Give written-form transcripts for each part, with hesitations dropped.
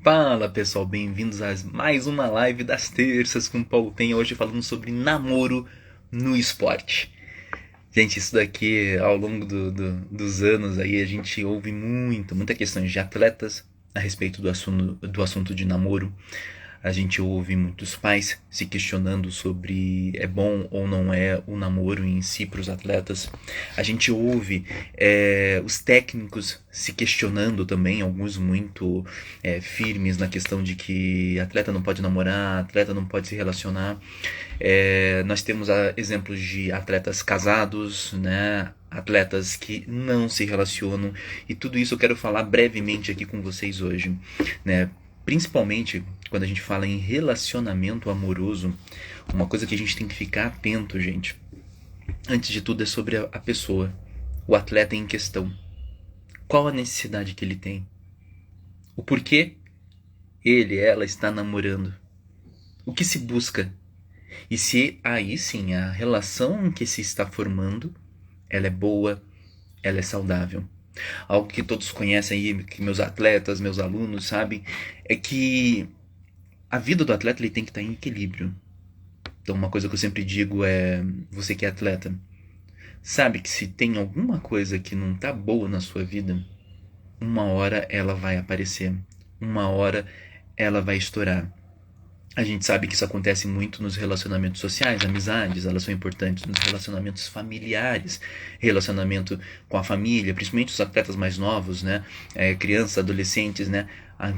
Fala pessoal, bem-vindos a mais uma live das terças com o Paulo Tenha, hoje falando sobre namoro no esporte. Gente, isso daqui ao longo dos anos aí a gente ouve muita questões de atletas a respeito do assunto de namoro. A gente ouve muitos pais se questionando sobre é bom ou não é o namoro em si para os atletas. A gente ouve os técnicos se questionando também, alguns muito firmes na questão de que atleta não pode namorar, atleta não pode se relacionar. Nós temos exemplos de atletas casados, né? Atletas que não se relacionam, e tudo isso eu quero falar brevemente aqui com vocês hoje, né? Principalmente quando a gente fala em relacionamento amoroso, uma coisa que a gente tem que ficar atento, gente, antes de tudo é sobre a pessoa, o atleta em questão. Qual a necessidade que ele tem? O porquê ela está namorando? O que se busca? E se aí sim a relação que se está formando, ela é boa, ela é saudável. Algo que todos conhecem aí, que meus atletas, meus alunos sabem, é que a vida do atleta ele tem que estar em equilíbrio. Então uma coisa que eu sempre digo é, você que é atleta, sabe que se tem alguma coisa que não está boa na sua vida, uma hora ela vai aparecer, uma hora ela vai estourar. A gente sabe que isso acontece muito nos relacionamentos sociais, amizades, elas são importantes nos relacionamentos familiares, relacionamento com a família, principalmente os atletas mais novos, né? Crianças, adolescentes, né?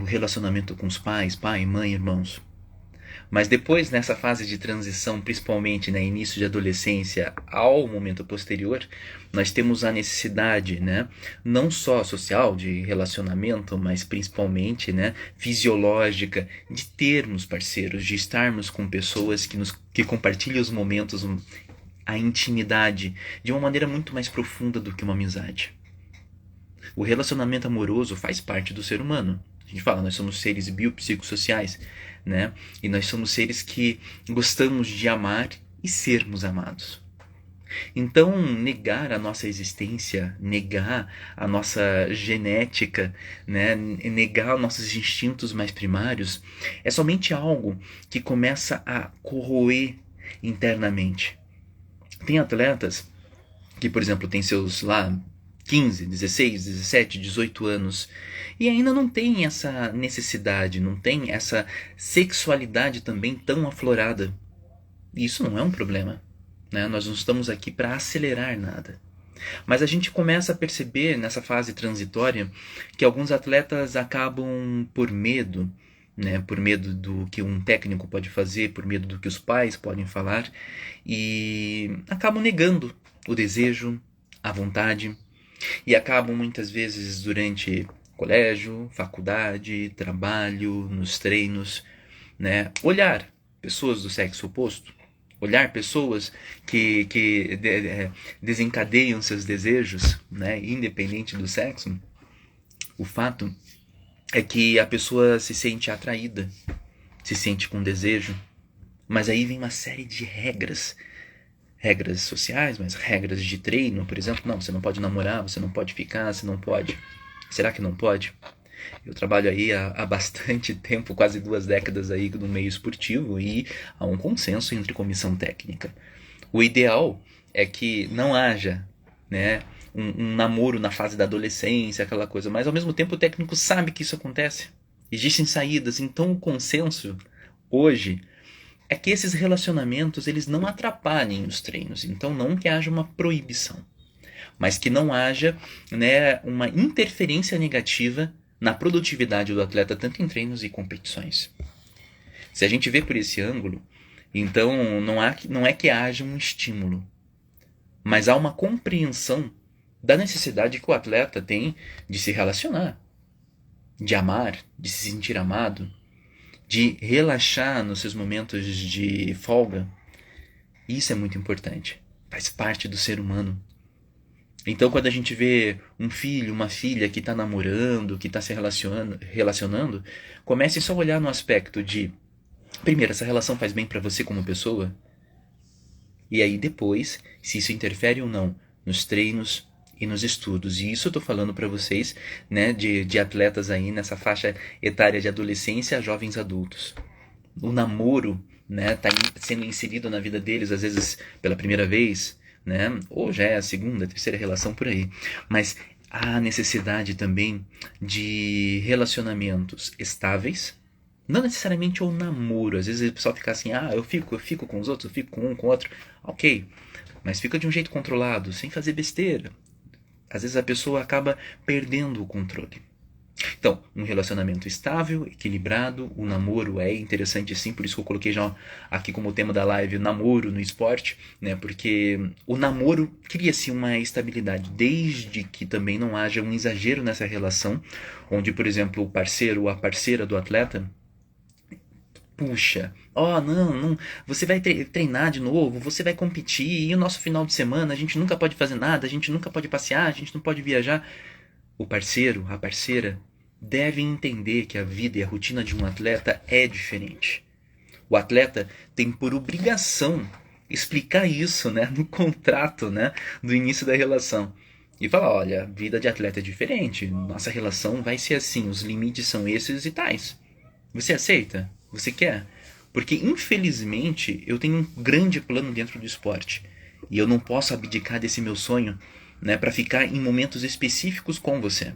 O relacionamento com os pais, pai, mãe, irmãos. Mas depois, nessa fase de transição, principalmente no início de adolescência ao momento posterior, nós temos a necessidade, né, não só social, de relacionamento, mas principalmente, né, fisiológica, de termos parceiros, de estarmos com pessoas que compartilham os momentos, a intimidade, de uma maneira muito mais profunda do que uma amizade. O relacionamento amoroso faz parte do ser humano. A gente fala, nós somos seres biopsicossociais, né? E nós somos seres que gostamos de amar e sermos amados. Então, negar a nossa existência, negar a nossa genética, né? Negar nossos instintos mais primários, é somente algo que começa a corroer internamente. Tem atletas que, por exemplo, têm seus lá 15, 16, 17, 18 anos e ainda não tem essa necessidade, não tem essa sexualidade também tão aflorada. Isso não é um problema, né? Nós não estamos aqui para acelerar nada. Mas a gente começa a perceber nessa fase transitória que alguns atletas acabam por medo, né, por medo do que um técnico pode fazer, por medo do que os pais podem falar, e acabam negando o desejo, a vontade, e acabam muitas vezes durante colégio, faculdade, trabalho, nos treinos, né, olhar pessoas do sexo oposto, olhar pessoas que desencadeiam seus desejos, né, independente do sexo. O fato é que a pessoa se sente atraída, se sente com desejo, mas aí vem uma série de regras sociais, mas regras de treino, por exemplo, não, você não pode namorar, você não pode ficar, você não pode. Será que não pode? Eu trabalho aí há bastante tempo, quase 2 décadas aí no meio esportivo, e há um consenso entre comissão técnica. O ideal é que não haja, né, um namoro na fase da adolescência, aquela coisa, mas ao mesmo tempo o técnico sabe que isso acontece. Existem saídas, então o consenso hoje é que esses relacionamentos eles não atrapalhem os treinos, então não que haja uma proibição, mas que não haja, né, uma interferência negativa na produtividade do atleta, tanto em treinos e competições. Se a gente vê por esse ângulo, então não é que haja um estímulo, mas há uma compreensão da necessidade que o atleta tem de se relacionar, de amar, de se sentir amado, de relaxar nos seus momentos de folga. Isso é muito importante, faz parte do ser humano. Então quando a gente vê um filho, uma filha que está namorando, que está se relacionando, comece só a olhar no aspecto de, primeiro, essa relação faz bem para você como pessoa? E aí depois, se isso interfere ou não nos treinos e nos estudos. E isso eu tô falando para vocês, né, de atletas aí nessa faixa etária de adolescência a jovens adultos. O namoro, né, tá sendo inserido na vida deles, às vezes pela primeira vez, né, ou já é a segunda, terceira relação por aí. Mas há necessidade também de relacionamentos estáveis, não necessariamente o namoro. Às vezes o pessoal fica assim, eu fico com os outros, eu fico com um, com o outro. Ok, mas fica de um jeito controlado, sem fazer besteira. Às vezes a pessoa acaba perdendo o controle. Então, um relacionamento estável, equilibrado, o namoro é interessante sim, por isso que eu coloquei já aqui como tema da live, namoro no esporte, né? Porque o namoro cria-se uma estabilidade, desde que também não haja um exagero nessa relação, onde, por exemplo, o parceiro ou a parceira do atleta puxa, não, você vai treinar de novo, você vai competir, e o nosso final de semana, a gente nunca pode fazer nada, a gente nunca pode passear, a gente não pode viajar. O parceiro, a parceira, devem entender que a vida e a rotina de um atleta é diferente. O atleta tem por obrigação explicar isso, né, no contrato, né, do início da relação. E falar, olha, a vida de atleta é diferente, nossa relação vai ser assim, os limites são esses e tais. Você aceita? Você quer? Porque, infelizmente, eu tenho um grande plano dentro do esporte. E eu não posso abdicar desse meu sonho, né, para ficar em momentos específicos com você.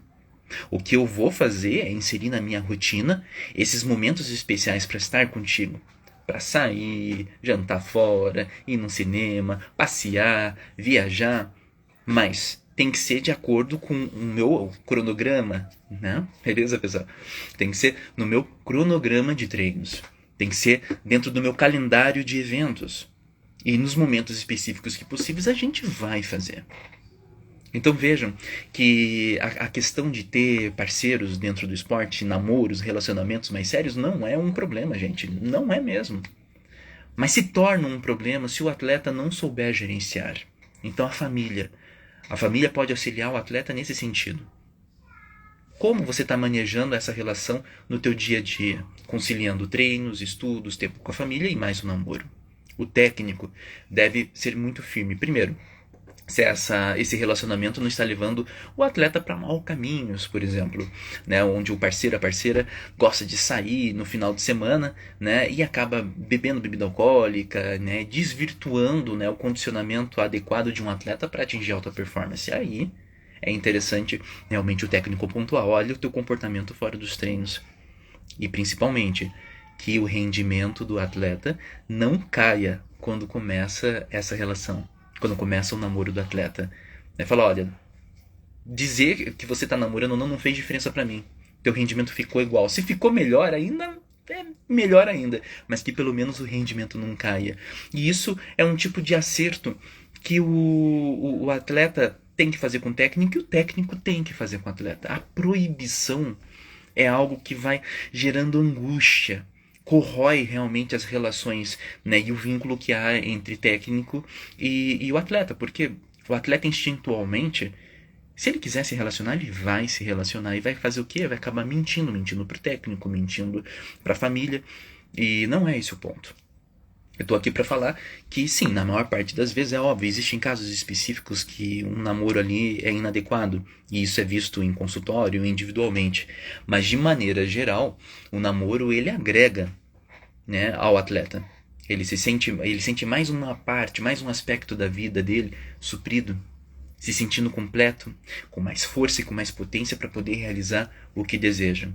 O que eu vou fazer é inserir na minha rotina esses momentos especiais para estar contigo. Para sair, jantar fora, ir no cinema, passear, viajar. Mas tem que ser de acordo com o meu cronograma, né? Beleza, pessoal? Tem que ser no meu cronograma de treinos. Tem que ser dentro do meu calendário de eventos. E nos momentos específicos que possíveis a gente vai fazer. Então vejam que a questão de ter parceiros dentro do esporte, namoros, relacionamentos mais sérios, não é um problema, gente. Não é mesmo. Mas se torna um problema se o atleta não souber gerenciar. Então a família pode auxiliar o atleta nesse sentido. Como você está manejando essa relação no teu dia a dia, conciliando treinos, estudos, tempo com a família e mais o namoro? O técnico deve ser muito firme. Primeiro, se esse relacionamento não está levando o atleta para maus caminhos, por exemplo, né, onde o parceiro, a parceira gosta de sair no final de semana, né, e acaba bebendo bebida alcoólica, né, desvirtuando, né, o condicionamento adequado de um atleta para atingir alta performance. Aí é interessante realmente o técnico pontuar, olha o teu comportamento fora dos treinos. E principalmente que o rendimento do atleta não caia quando começa essa relação, quando começa o namoro do atleta. Fala, olha, dizer que você está namorando ou não fez diferença para mim. Teu rendimento ficou igual. Se ficou melhor ainda, é melhor ainda. Mas que pelo menos o rendimento não caia. E isso é um tipo de acerto que o atleta tem que fazer com o técnico e o técnico tem que fazer com o atleta. A proibição é algo que vai gerando angústia, corrói realmente as relações, né, e o vínculo que há entre técnico e o atleta, porque o atleta instintualmente, se ele quiser se relacionar, ele vai se relacionar e vai fazer o quê? Vai acabar mentindo pro técnico, mentindo pra família, e não é esse o ponto. Eu tô aqui para falar que sim, na maior parte das vezes é óbvio, existem casos específicos que um namoro ali é inadequado, e isso é visto em consultório, individualmente. Mas de maneira geral, o namoro ele agrega, né, ao atleta. Ele sente mais uma parte, mais um aspecto da vida dele suprido, se sentindo completo, com mais força e com mais potência para poder realizar o que deseja.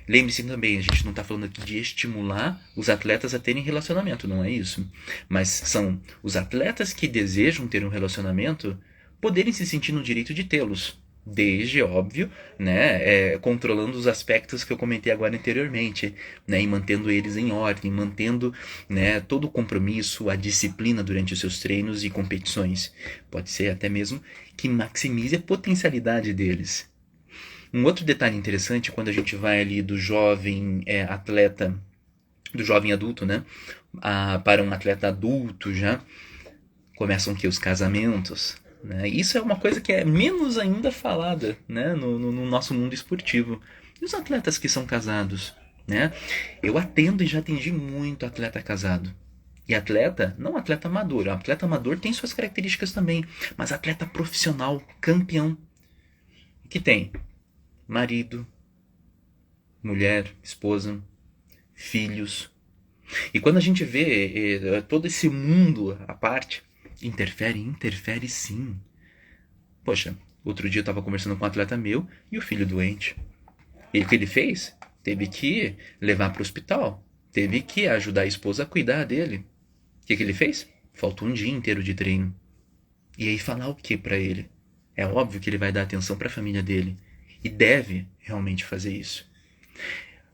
Lembre-se também, a gente não está falando aqui de estimular os atletas a terem relacionamento, não é isso. Mas são os atletas que desejam ter um relacionamento poderem se sentir no direito de tê-los. Desde, óbvio, né, controlando os aspectos que eu comentei agora anteriormente, né, e mantendo eles em ordem, mantendo, né, todo o compromisso, a disciplina durante os seus treinos e competições. Pode ser até mesmo que maximize a potencialidade deles. Um outro detalhe interessante, quando a gente vai ali do jovem atleta, do jovem adulto, né, para um atleta adulto já, começam que os casamentos, né? Isso é uma coisa que é menos ainda falada, né, no nosso mundo esportivo. E os atletas que são casados, né? Eu atendo e já atendi muito atleta casado. E atleta, não atleta amador. O atleta amador tem suas características também. Mas atleta profissional, campeão, que tem marido, mulher, esposa, filhos. E quando a gente vê todo esse mundo à parte, interfere sim. Poxa, outro dia eu estava conversando com um atleta meu e o filho doente. E o que ele fez? Teve que levar para o hospital. Teve que ajudar a esposa a cuidar dele. O que ele fez? Faltou um dia inteiro de treino. E aí falar o que para ele? É óbvio que ele vai dar atenção para a família dele. E deve realmente fazer isso.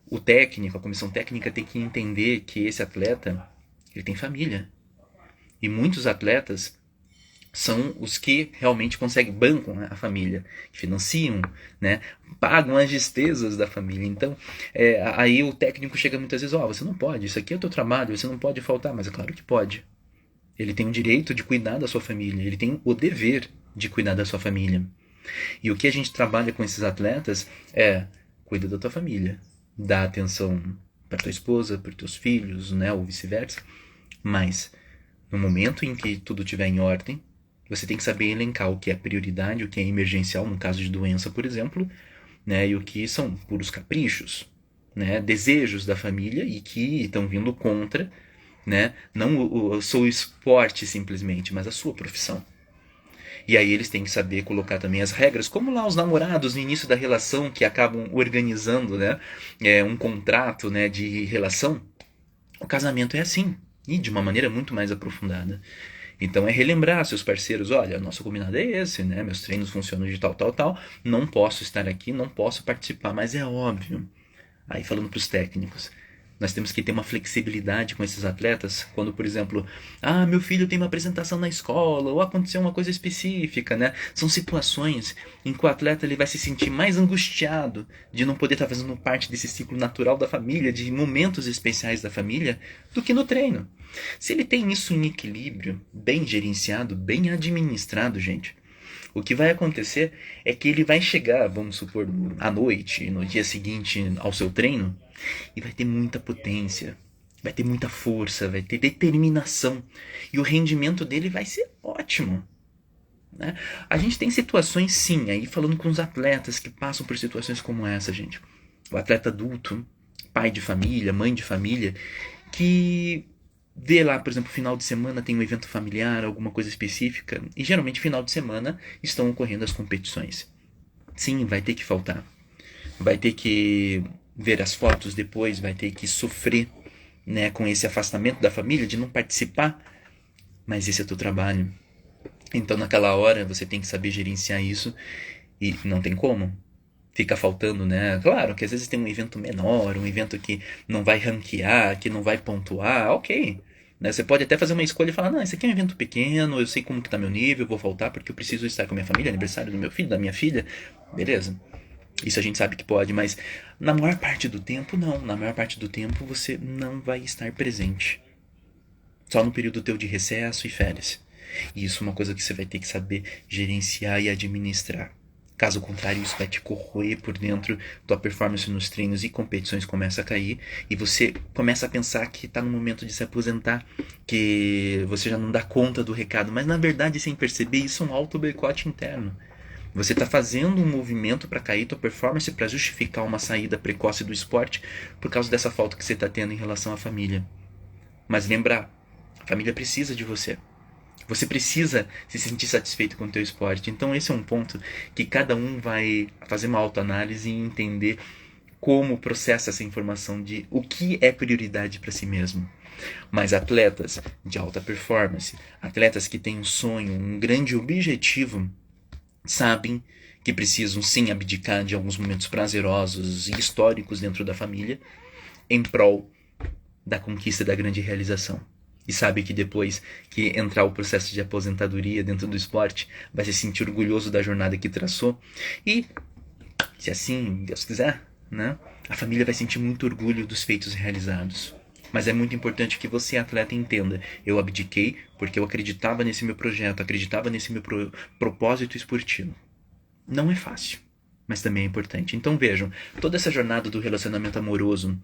O técnico, a comissão técnica tem que entender que esse atleta, ele tem família. E muitos atletas são os que realmente conseguem, bancam a família, financiam, né, pagam as despesas da família. Então, aí o técnico chega muitas vezes, você não pode, isso aqui é o teu trabalho, você não pode faltar, mas é claro que pode. Ele tem o direito de cuidar da sua família, ele tem o dever de cuidar da sua família. E o que a gente trabalha com esses atletas cuida da tua família, dá atenção para tua esposa, para teus filhos, né, ou vice-versa, mas no momento em que tudo estiver em ordem, você tem que saber elencar o que é prioridade, o que é emergencial, no caso de doença, por exemplo, né, e o que são puros caprichos, né, desejos da família e que estão vindo contra, né, não o seu esporte simplesmente, mas a sua profissão. E aí eles têm que saber colocar também as regras, como lá os namorados no início da relação que acabam organizando, né, um contrato, né, de relação. O casamento é assim, e de uma maneira muito mais aprofundada. Então é relembrar seus parceiros, olha, nosso combinado é esse, né? Meus treinos funcionam de tal, não posso estar aqui, não posso participar, mas é óbvio. Aí falando para os técnicos, nós temos que ter uma flexibilidade com esses atletas, quando, por exemplo, meu filho tem uma apresentação na escola, ou aconteceu uma coisa específica, né? São situações em que o atleta ele vai se sentir mais angustiado de não poder estar fazendo parte desse ciclo natural da família, de momentos especiais da família, do que no treino. Se ele tem isso em equilíbrio, bem gerenciado, bem administrado, gente, o que vai acontecer é que ele vai chegar, vamos supor, à noite, no dia seguinte ao seu treino, e vai ter muita potência, vai ter muita força, vai ter determinação, e o rendimento dele vai ser ótimo. Né? A gente tem situações, sim, aí falando com os atletas que passam por situações como essa, gente. O atleta adulto, pai de família, mãe de família, que vê lá, por exemplo, final de semana tem um evento familiar, alguma coisa específica, e geralmente final de semana estão ocorrendo as competições. Sim, vai ter que faltar. Vai ter que ver as fotos depois, vai ter que sofrer, né, com esse afastamento da família, de não participar, mas esse é teu trabalho. Então naquela hora você tem que saber gerenciar isso e não tem como. Fica faltando, né? Claro que às vezes tem um evento menor, um evento que não vai ranquear, que não vai pontuar, ok. Né? Você pode até fazer uma escolha e falar, não, esse aqui é um evento pequeno, eu sei como que tá meu nível, eu vou faltar porque eu preciso estar com a minha família, aniversário do meu filho, da minha filha. Beleza. Isso a gente sabe que pode, mas na maior parte do tempo, não. Na maior parte do tempo você não vai estar presente. Só no período teu de recesso e férias. E isso é uma coisa que você vai ter que saber gerenciar e administrar. Caso contrário, isso vai te corroer por dentro, tua performance nos treinos e competições começa a cair, e você começa a pensar que está no momento de se aposentar, que você já não dá conta do recado, mas na verdade, sem perceber, isso é um auto-boicote interno. Você está fazendo um movimento para cair tua performance, para justificar uma saída precoce do esporte, por causa dessa falta que você está tendo em relação à família. Mas lembrar, a família precisa de você. Você precisa se sentir satisfeito com o teu esporte. Então esse é um ponto que cada um vai fazer uma autoanálise e entender como processa essa informação de o que é prioridade para si mesmo. Mas atletas de alta performance, atletas que têm um sonho, um grande objetivo, sabem que precisam sim abdicar de alguns momentos prazerosos e históricos dentro da família em prol da conquista da grande realização. E sabe que depois que entrar o processo de aposentadoria dentro do esporte, vai se sentir orgulhoso da jornada que traçou. E, se assim Deus quiser, né, a família vai sentir muito orgulho dos feitos realizados. Mas é muito importante que você, atleta, entenda. Eu abdiquei porque eu acreditava nesse meu projeto, acreditava nesse meu propósito esportivo. Não é fácil, mas também é importante. Então vejam, toda essa jornada do relacionamento amoroso,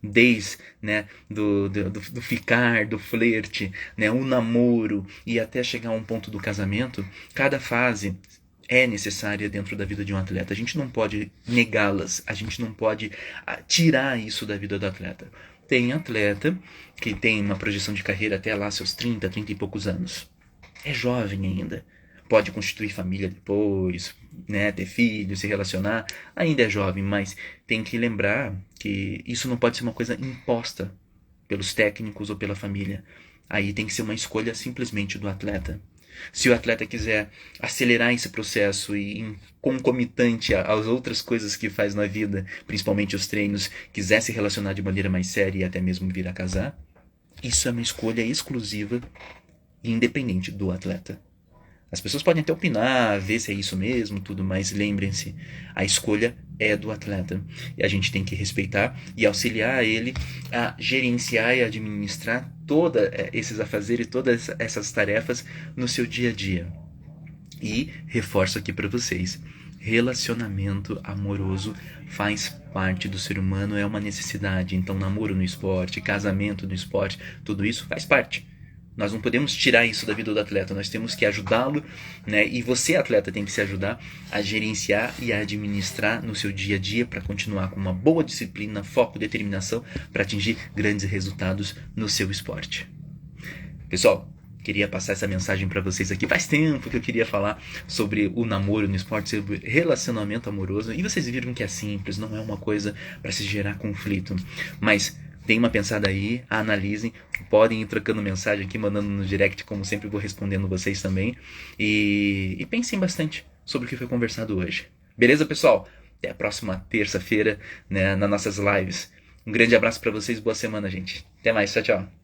desde, né, do ficar, do flerte, né, o namoro e até chegar a um ponto do casamento, cada fase é necessária dentro da vida de um atleta. A gente não pode negá-las, a gente não pode tirar isso da vida do atleta. Tem atleta que tem uma projeção de carreira até lá seus 30, 30 e poucos anos. É jovem ainda. Pode constituir família depois, né, ter filhos, se relacionar. Ainda é jovem, mas tem que lembrar que isso não pode ser uma coisa imposta pelos técnicos ou pela família. Aí tem que ser uma escolha simplesmente do atleta. Se o atleta quiser acelerar esse processo e concomitante às outras coisas que faz na vida, principalmente os treinos, quiser se relacionar de maneira mais séria e até mesmo vir a casar, isso é uma escolha exclusiva e independente do atleta. As pessoas podem até opinar, ver se é isso mesmo, tudo, mas lembrem-se, a escolha é do atleta. E a gente tem que respeitar e auxiliar ele a gerenciar e administrar todos esses afazeres, todas essas tarefas no seu dia a dia. E reforço aqui para vocês, relacionamento amoroso faz parte do ser humano, é uma necessidade. Então, namoro no esporte, casamento no esporte, tudo isso faz parte. Nós não podemos tirar isso da vida do atleta, nós temos que ajudá-lo, né? E você, atleta, tem que se ajudar a gerenciar e a administrar no seu dia a dia para continuar com uma boa disciplina, foco, determinação para atingir grandes resultados no seu esporte. Pessoal, queria passar essa mensagem para vocês aqui. Faz tempo que eu queria falar sobre o namoro no esporte, sobre relacionamento amoroso. E vocês viram que é simples, não é uma coisa para se gerar conflito. Mas deem uma pensada aí, analisem, podem ir trocando mensagem aqui, mandando no direct, como sempre vou respondendo vocês também. E pensem bastante sobre o que foi conversado hoje. Beleza, pessoal? Até a próxima terça-feira, né, nas nossas lives. Um grande abraço para vocês, boa semana, gente. Até mais, tchau, tchau.